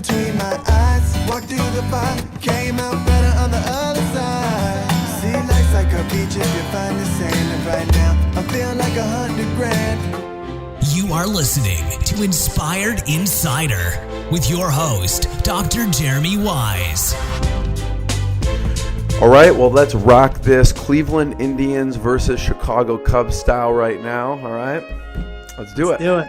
between my eyes. Walked through the fire, came out better on the other side. See, life's like a beach if you find the sand. And right now, I feel like 100 grand. You are listening to Inspired Insider with your host, Dr. Jeremy Wise. All right, well, let's rock this Cleveland Indians versus Chicago Cubs style right now. All right, let's do it. Do it.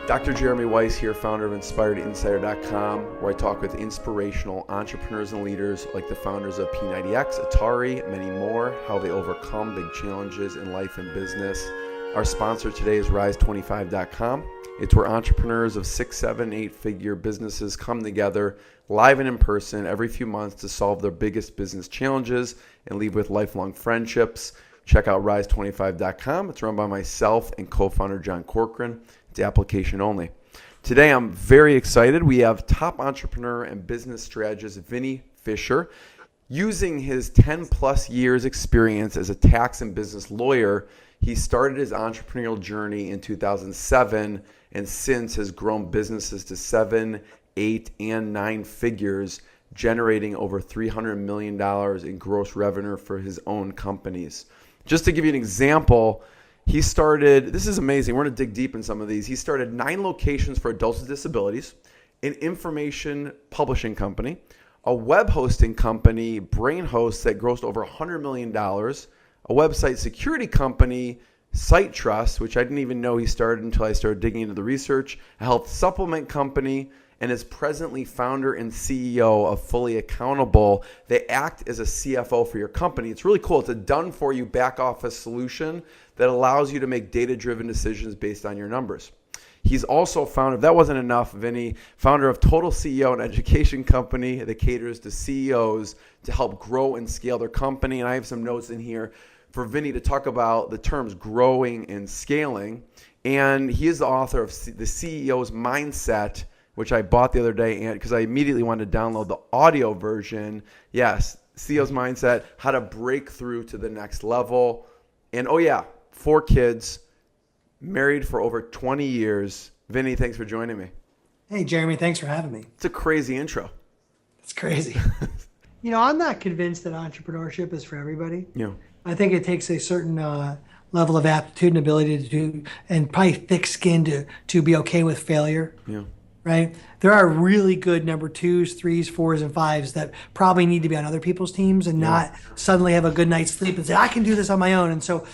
Dr. Jeremy Weiss here, founder of InspiredInsider.com, where I talk with inspirational entrepreneurs and leaders like the founders of P90X, Atari, many more, how they overcome big challenges in life and business. Our sponsor today is Rise25.com. It's where entrepreneurs of 6, 7, 8-figure businesses come together live and in person every few months to solve their biggest business challenges and leave with lifelong friendships. Check out Rise25.com. It's run by myself and co-founder John Corcoran. It's application only. Today, I'm very excited. We have top entrepreneur and business strategist Vinnie Fisher. Using his 10-plus years experience as a tax and business lawyer, he started his entrepreneurial journey in 2007 and since has grown businesses to 7, 8, and 9 figures, generating over $300 million in gross revenue for his own companies. Just to give you an example, he started, this is amazing, we're going to dig deep in some of these. He started 9 locations for adults with disabilities, an information publishing company, a web hosting company, BrainHost, that grossed over $100 million, a website security company, Site Trust, which I didn't even know he started until I started digging into the research, a health supplement company, and is presently founder and CEO of FullyAccountable. They act as a CFO for your company. It's really cool. It's a done-for-you back-office solution that allows you to make data-driven decisions based on your numbers. He's also founder, if that wasn't enough, Vinnie, founder of TotalCEO, an education company that caters to CEOs to help grow and scale their company. And I have some notes in here for Vinnie to talk about the terms growing and scaling. And he is the author of the CEO's Mindset, which I bought the other day and because I immediately wanted to download the audio version. Yes, CEO's Mindset, how to break through to the next level. And 4 kids, married for over 20 years. Vinnie, thanks for joining me. Hey, Jeremy, thanks for having me. It's a crazy intro. It's crazy. I'm not convinced that entrepreneurship is for everybody. Yeah. I think it takes a certain level of aptitude and ability to do, and probably thick skin to be okay with failure. Yeah. Right? There are really good number 2s, 3s, 4s, and 5s that probably need to be on other people's teams and not suddenly have a good night's sleep and say, I can do this on my own. And so,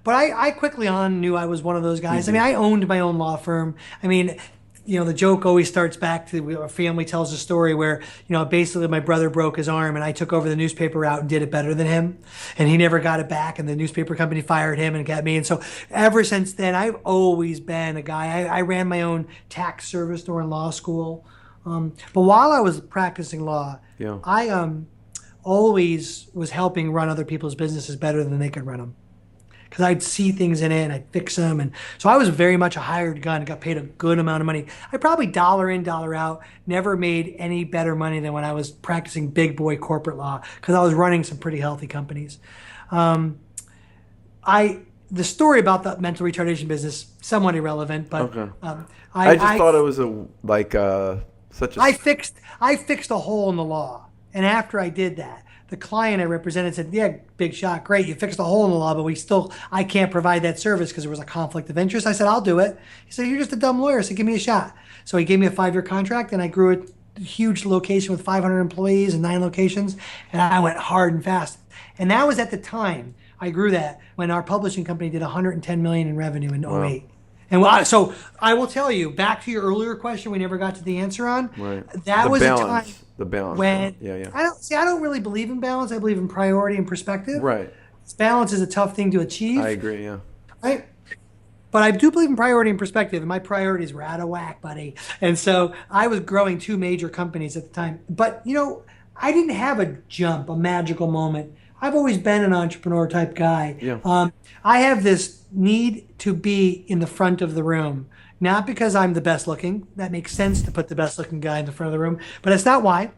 but I quickly on knew I was one of those guys. Mm-hmm. I mean, I owned my own law firm. I mean, the joke always starts back to a family tells a story where, basically my brother broke his arm and I took over the newspaper route and did it better than him. And he never got it back and the newspaper company fired him and got me. And so ever since then, I've always been a guy. I ran my own tax service during law school. But while I was practicing law, I always was helping run other people's businesses better than they could run them. Because I'd see things in it and I'd fix them. And so I was very much a hired gun, got paid a good amount of money. I probably dollar in, dollar out, never made any better money than when I was practicing big boy corporate law because I was running some pretty healthy companies. The story about the mental retardation business, somewhat irrelevant, but okay. I just thought it was I fixed a hole in the law. And after I did that, the client I represented said, yeah, big shot, great, you fixed a hole in the law, but I can't provide that service because there was a conflict of interest. I said, I'll do it. He said, you're just a dumb lawyer, so give me a shot. So he gave me a 5-year contract, and I grew a huge location with 500 employees and 9 locations, and I went hard and fast. And that was at the time I grew that when our publishing company did $110 million in revenue in 2008. And so I will tell you, back to your earlier question we never got to the answer on, that was a time the balance when I don't really believe in balance. I believe in priority and perspective. Right. Balance is a tough thing to achieve. I agree, yeah. Right? But I do believe in priority and perspective, and my priorities were out of whack, buddy. And so I was growing 2 major companies at the time. But, I didn't have a jump, a magical moment. I've always been an entrepreneur type guy. Yeah. I have this need to be in the front of the room. Not because I'm the best looking. That makes sense to put the best looking guy in the front of the room. But it's not why.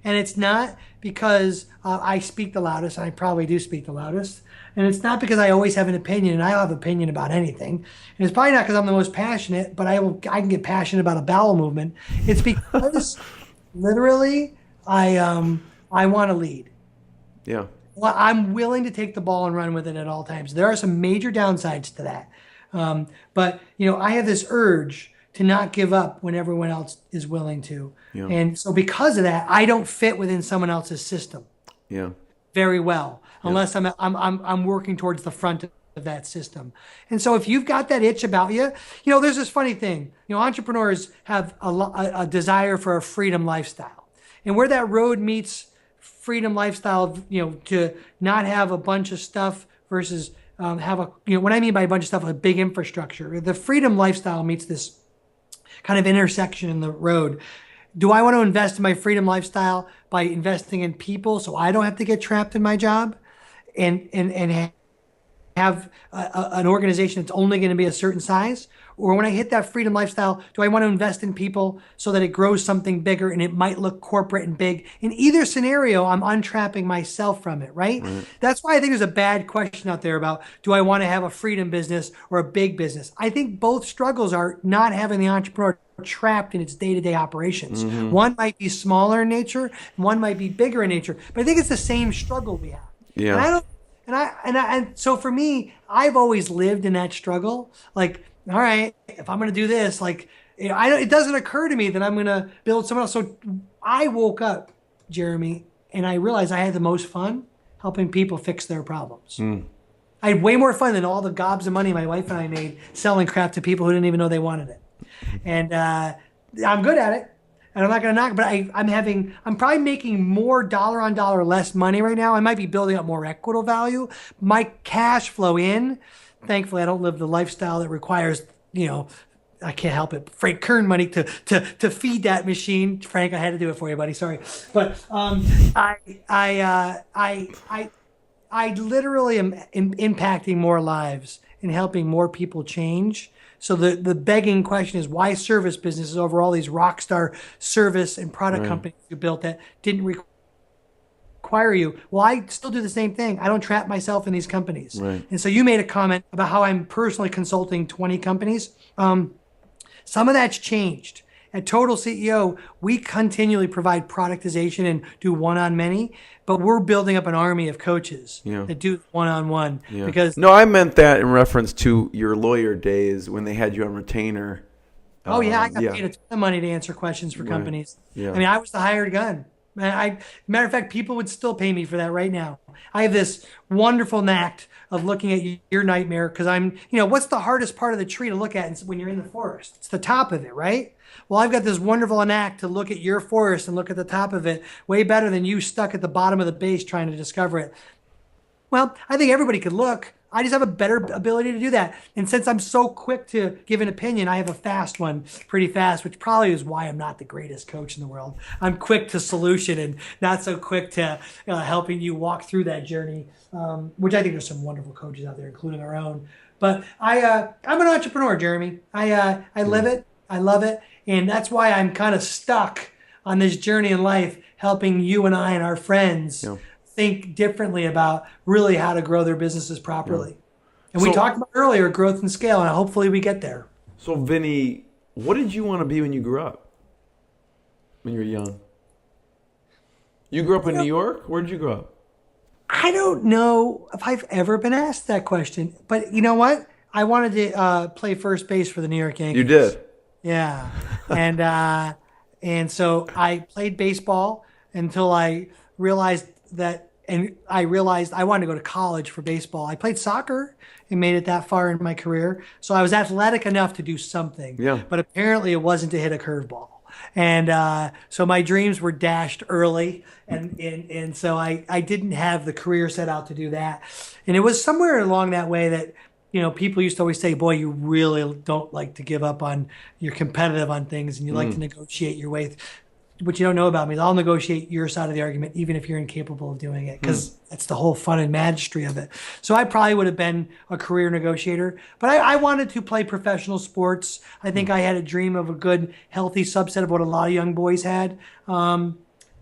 And it's not because I speak the loudest. I probably do speak the loudest. And it's not because I always have an opinion, and I have an opinion about anything. And it's probably not because I'm the most passionate, but I can get passionate about a bowel movement. It's because literally I want to lead. Yeah. Well, I'm willing to take the ball and run with it at all times. There are some major downsides to that. But, I have this urge to not give up when everyone else is willing to. Yeah. And so because of that, I don't fit within someone else's system Yeah. very well, unless I'm working towards the front of that system. And so if you've got that itch about you, there's this funny thing. Entrepreneurs have a desire for a freedom lifestyle. And where that road meets freedom lifestyle, to not have a bunch of stuff versus have what I mean by a bunch of stuff, a big infrastructure. The freedom lifestyle meets this kind of intersection in the road. Do I want to invest in my freedom lifestyle by investing in people so I don't have to get trapped in my job and have an organization that's only going to be a certain size? Or when I hit that freedom lifestyle, do I want to invest in people so that it grows something bigger and it might look corporate and big? In either scenario, I'm untrapping myself from it, right? That's why I think there's a bad question out there about, do I want to have a freedom business or a big business? I think both struggles are not having the entrepreneur trapped in its day-to-day operations. One might be smaller in nature, and one might be bigger in nature. But I think it's the same struggle we have. Yeah. And so for me, I've always lived in that struggle. Like, all right, if I'm going to do this, it doesn't occur to me that I'm going to build someone else. So I woke up, Jeremy, and I realized I had the most fun helping people fix their problems. I had way more fun than all the gobs of money my wife and I made selling crap to people who didn't even know they wanted it. And I'm good at it. And I'm not going to knock, but I'm probably making more dollar on dollar less money right now. I might be building up more equitable value. My cash flow in, thankfully, I don't live the lifestyle that requires, I can't help it, Frank Kern money to feed that machine. Frank, I had to do it for you, buddy. Sorry. But I literally am impacting more lives and helping more people change. So the begging question is, why service businesses over all these rock star service and product companies you built that didn't require you? Well, I still do the same thing. I don't trap myself in these companies. Right. And so you made a comment about how I'm personally consulting 20 companies. Some of that's changed. At TotalCEO, we continually provide productization and do one-on-many, but we're building up an army of coaches that do one-on-one. Yeah. Because No, I meant that in reference to your lawyer days when they had you on retainer. I got paid a ton of money to answer questions for companies. Yeah. I mean, I was the hired gun. Matter of fact, people would still pay me for that right now. I have this wonderful knack of looking at your nightmare because what's the hardest part of the tree to look at when you're in the forest? It's the top of it, right? Well, I've got this wonderful knack to look at your forest and look at the top of it way better than you stuck at the bottom of the base trying to discover it. Well, I think everybody could look. I just have a better ability to do that. And since I'm so quick to give an opinion, I have a fast one, pretty fast, which probably is why I'm not the greatest coach in the world. I'm quick to solution and not so quick to helping you walk through that journey, which I think there's some wonderful coaches out there, including our own. But I'm an entrepreneur, Jeremy. I live it. I love it. And that's why I'm kind of stuck on this journey in life, helping you and I and our friends think differently about really how to grow their businesses properly. And we talked about earlier growth and scale, and hopefully we get there. So, Vinny, what did you want to be when you grew up? When you were young? You grew up in New York? Where did you grow up? I don't know if I've ever been asked that question, but you know what? I wanted to play first base for the New York Yankees. You did? Yeah. And so I played baseball until I realized I wanted to go to college for baseball. I played soccer and made it that far in my career. So I was athletic enough to do something. Yeah. But apparently it wasn't to hit a curveball. And so my dreams were dashed early. And so I didn't have the career set out to do that. And it was somewhere along that way that, people used to always say, boy, you really don't like to give up on, you're competitive on things and you like to negotiate your way. What you don't know about me is I'll negotiate your side of the argument, even if you're incapable of doing it, because that's the whole fun and mastery of it. So I probably would have been a career negotiator, but I wanted to play professional sports. I think I had a dream of a good, healthy subset of what a lot of young boys had. I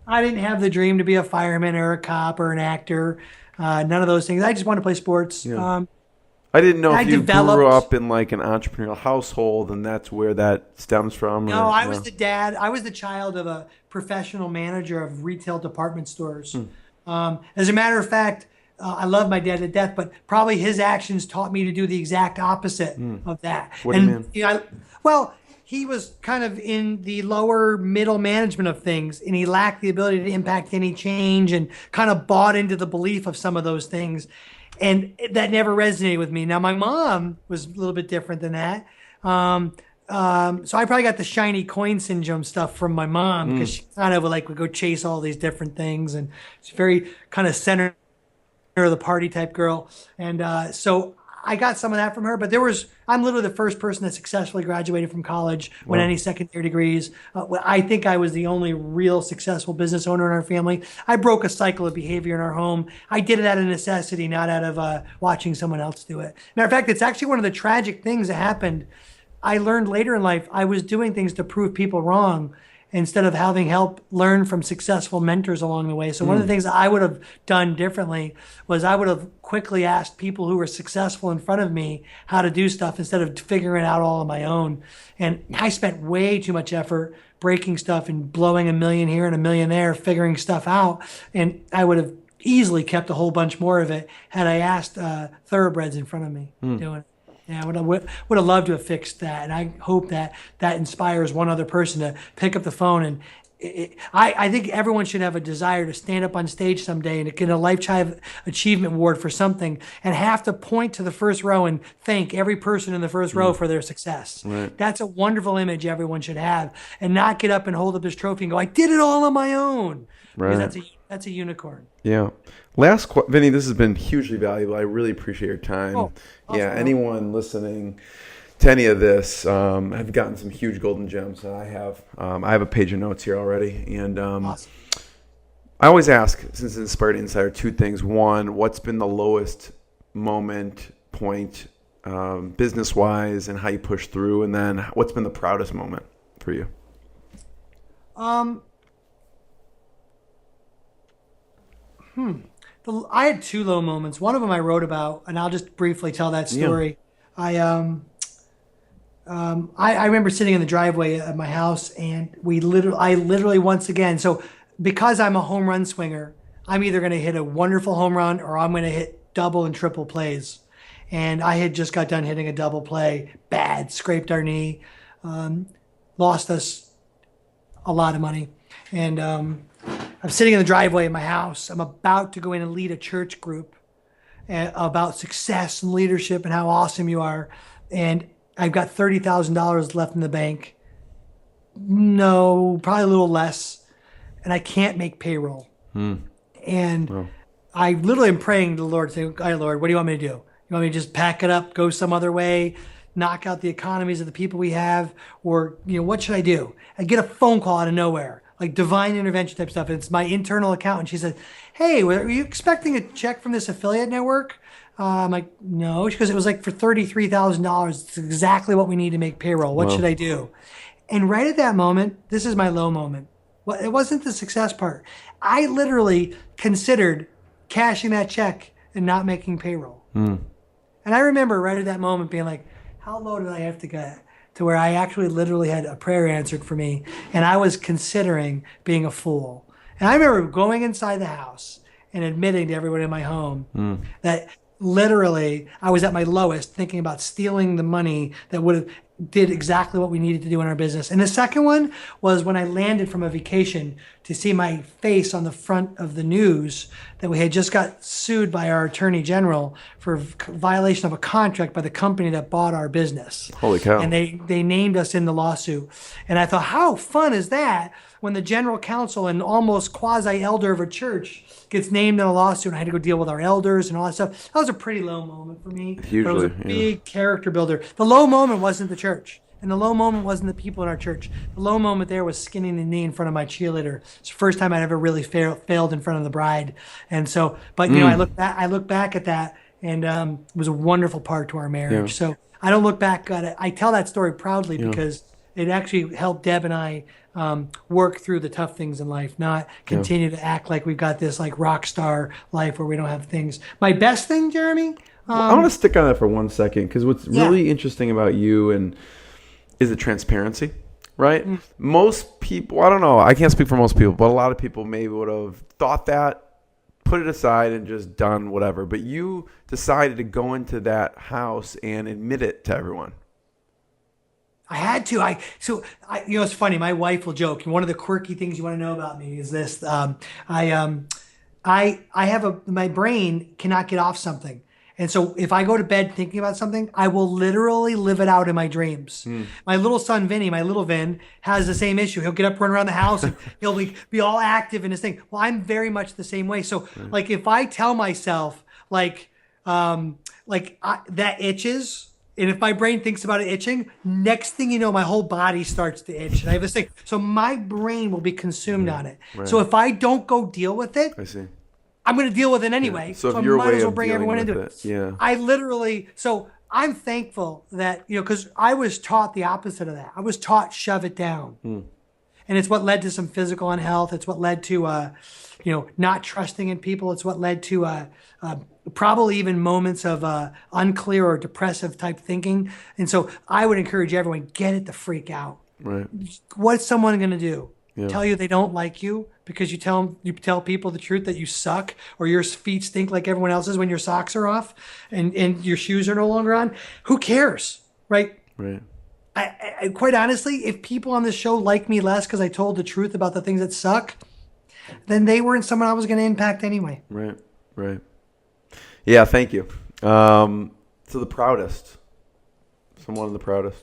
didn't have the dream to be a fireman or a cop or an actor. None of those things. I just wanted to play sports. Yeah. I didn't know if you grew developed- up in like an entrepreneurial household and that's where that stems from. No, I was the dad. I was the child of a professional manager of retail department stores. As a matter of fact, I love my dad to death, but probably his actions taught me to do the exact opposite of that. What do you mean? You know, well, he was kind of in the lower middle management of things, and he lacked the ability to impact any change and kind of bought into the belief of some of those things. And that never resonated with me. Now, my mom was a little bit different than that. So I probably got the shiny coin syndrome stuff from my mom because she kind of would go chase all these different things. And she's very kind of center of the party type girl. And so I got some of that from her. But I'm literally the first person that successfully graduated from college, went any secondary degrees. I think I was the only real successful business owner in our family. I broke a cycle of behavior in our home. I did it out of necessity, not out of watching someone else do it. Matter of fact, it's actually one of the tragic things that happened. I learned later in life I was doing things to prove people wrong instead of having help learn from successful mentors along the way. So one of the things that I would have done differently was I would have quickly asked people who were successful in front of me how to do stuff instead of figuring it out all on my own. And I spent way too much effort breaking stuff and blowing $1 million here and $1 million there, figuring stuff out. And I would have easily kept a whole bunch more of it had I asked thoroughbreds in front of me doing it. Yeah, I would have loved to have fixed that, and I hope that inspires one other person to pick up the phone. And I think everyone should have a desire to stand up on stage someday and get a lifetime achievement award for something, and have to point to the first row and thank every person in the first row for their success. Right. That's a wonderful image everyone should have, and not get up and hold up this trophy and go, "I did it all on my own." Right. Because that's a unicorn. Yeah. Vinny, this has been hugely valuable. I really appreciate your time. Oh, awesome. Yeah, anyone listening to any of this, I've gotten some huge golden gems. I have a page of notes here already. And Awesome. I always ask, since Inspired Insider, two things. One, what's been the lowest point business-wise and how you push through? And then what's been the proudest moment for you? I had two low moments. One of them I wrote about, and I'll just briefly tell that story. Yeah. I remember sitting in the driveway at my house, and I literally once again. So because I'm a home run swinger, I'm either going to hit a wonderful home run or I'm going to hit double and triple plays. And I had just got done hitting a double play, scraped our knee, lost us a lot of money, and I'm sitting in the driveway of my house. I'm about to go in and lead a church group about success and leadership and how awesome you are. And I've got $30,000 left in the bank. No, probably a little less. And I can't make payroll. And I literally am praying to the Lord, saying, "All right, Lord, what do you want me to do? You want me to just pack it up, go some other way, knock out the economies of the people we have? Or, what should I do?" I get a phone call out of nowhere, like divine intervention type stuff. It's my internal accountant. She said, "Hey, are you expecting a check from this affiliate network?" I'm like, "No." She goes, "It was like for $33,000. It's exactly what we need to make payroll. What should I do?" And right at that moment, this is my low moment. Well, it wasn't the success part. I literally considered cashing that check and not making payroll. And I remember right at that moment being like, how low did I have to get to where I actually literally had a prayer answered for me, and I was considering being a fool. And I remember going inside the house and admitting to everyone in my home that literally I was at my lowest, thinking about stealing the money that would have did exactly what we needed to do in our business. And the second one was when I landed from a vacation to see my face on the front of the news that we had just got sued by our attorney general for violation of a contract by the company that bought our business. Holy cow. And they named us in the lawsuit. And I thought, how fun is that when the general counsel and almost quasi-elder of a church gets named in a lawsuit, and I had to go deal with our elders and all that stuff. That was a pretty low moment for me. Hugely, but it was a big character builder. The low moment wasn't the church, and the low moment wasn't the people in our church. The low moment there was skinning the knee in front of my cheerleader. It's the first time I'd ever really failed in front of the bride. And so, but I look back at that, and it was a wonderful part to our marriage. Yeah. So I don't look back at it. I tell that story proudly because it actually helped Deb and I work through the tough things in life, not continue to act like we've got this like rock star life where we don't have things. My best thing, Jeremy. I want to stick on that for 1 second, because what's really interesting about you is the transparency, right? Most people, I don't know, I can't speak for most people, but a lot of people maybe would have thought that, put it aside and just done whatever. But you decided to go into that house and admit it to everyone. I had to. You know, it's funny. My wife will joke. And one of the quirky things you want to know about me is this: I have my brain cannot get off something, and so if I go to bed thinking about something, I will literally live it out in my dreams. My little son Vinny, my little Vin, has the same issue. He'll get up, run around the house, and he'll be all active in his thing. Well, I'm very much the same way. So, like, if I tell myself that itches. And if my brain thinks about it itching, next thing you know, my whole body starts to itch. And I have this thing. So my brain will be consumed on it. Right. So if I don't go deal with it, I see. I'm going to deal with it anyway. Yeah. So I might as well bring everyone into it. Yeah. So I'm thankful that, because I was taught the opposite of that. I was taught shove it down. And it's what led to some physical unhealth. It's what led to, not trusting in people. It's what led to probably even moments of unclear or depressive type thinking. And so I would encourage everyone, get it the freak out. Right. What's someone going to do? Yeah. Tell you they don't like you because you tell people the truth that you suck, or your feet stink like everyone else's when your socks are off and your shoes are no longer on? Who cares? Right. Right. I quite honestly, if people on this show like me less because I told the truth about the things that suck, then they weren't someone I was going to impact anyway. Right. Right. Yeah, thank you. So the Proudest, someone of the Proudest,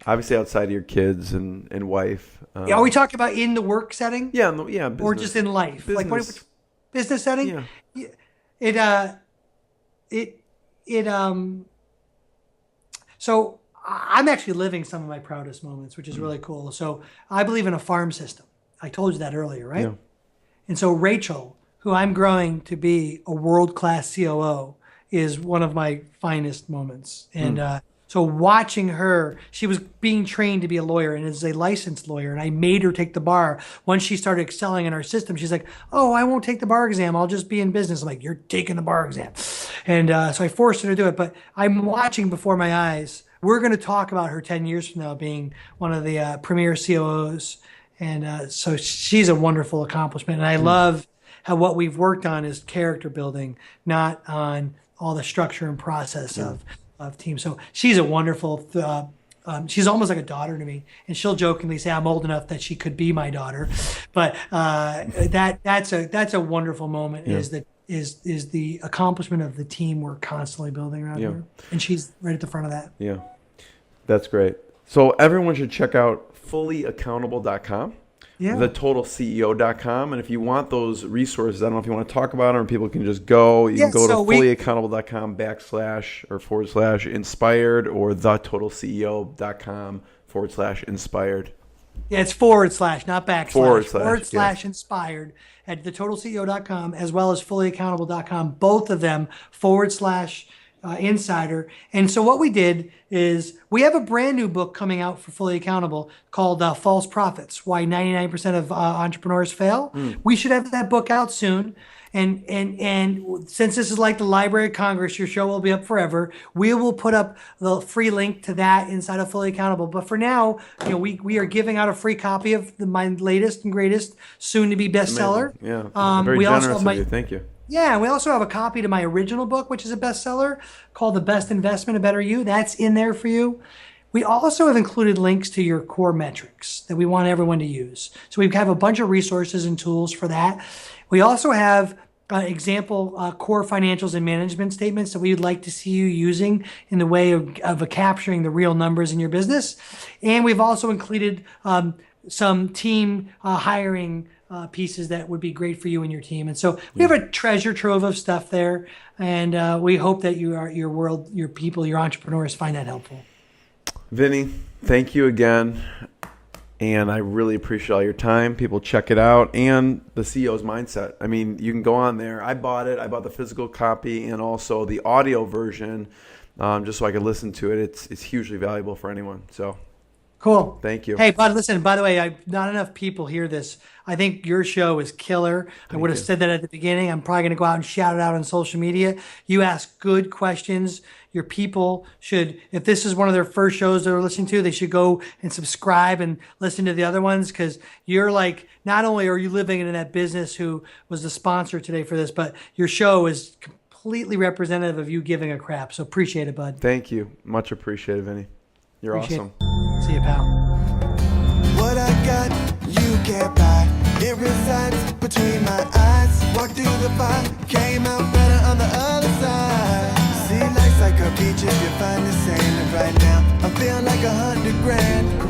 obviously outside of your kids and wife. Are we talking about in the work setting? Yeah, business. Or just in life, business. Business setting. Yeah. So I'm actually living some of my proudest moments, which is really cool. So I believe in a farm system. I told you that earlier, right? Yeah. And so Rachel, who I'm growing to be a world-class COO, is one of my finest moments. And so watching her, she was being trained to be a lawyer and is a licensed lawyer, and I made her take the bar. Once she started excelling in our system, she's like, oh, I won't take the bar exam. I'll just be in business. I'm like, you're taking the bar exam. And so I forced her to do it. But I'm watching before my eyes. We're going to talk about her 10 years from now being one of the premier COOs. And so she's a wonderful accomplishment. And I love how what we've worked on is character building, not on all the structure and process of teams. So she's a wonderful, she's almost like a daughter to me. And she'll jokingly say I'm old enough that she could be my daughter. But that's a wonderful moment, is the accomplishment of the team we're constantly building around her. And she's right at the front of that. Yeah, that's great. So everyone should check out FullyAccountable.com. Yeah. The TotalCEO.com. And if you want those resources, I don't know if you want to talk about them or people can just go. You can go to FullyAccountable.com /inspired or TheTotalCEO.com /inspired. Yeah, it's /, not backslash. / / inspired at TheTotalCEO.com as well as FullyAccountable.com. Both of them / insider. And so what we did is we have a brand new book coming out for Fully Accountable called False Profits, Why 99% of Entrepreneurs Fail. We should have that book out soon. And since this is like the Library of Congress, your show will be up forever. We will put up the free link to that inside of Fully Accountable. But for now, we are giving out a free copy of my latest and greatest soon-to-be bestseller. Amazing. Yeah, very generous of you. Thank you. Yeah, we also have a copy to my original book, which is a bestseller, called The Best Investment, A Better You. That's in there for you. We also have included links to your core metrics that we want everyone to use. So we have a bunch of resources and tools for that. We also have example core financials and management statements that we would like to see you using in the way of capturing the real numbers in your business. And we've also included some team hiring pieces that would be great for you and your team. And so we have a treasure trove of stuff there. And we hope that your people, your entrepreneurs find that helpful. Vinny, thank you again. And I really appreciate all your time. People check it out. And the CEO's Mindset. I mean, you can go on there. I bought it. I bought the physical copy and also the audio version just so I could listen to it. It's hugely valuable for anyone. So Cool. Thank you. Hey, bud, listen, by the way, not enough people hear this. I think your show is killer. I would have said that at the beginning. I'm probably going to go out and shout it out on social media. You ask good questions. Your people should, if this is one of their first shows they're listening to, they should go and subscribe and listen to the other ones, because you're like, not only are you living in that business who was the sponsor today for this, but your show is completely representative of you giving a crap. So appreciate it, bud. Thank you. Much appreciated, Vinny. You're Appreciate awesome. it. See you, pal. What I got, you can't buy. It resides between my eyes. Walked through the fire, came out better on the other side. See, life's like a beach if you find the sand. And right now, I feel like 100 grand.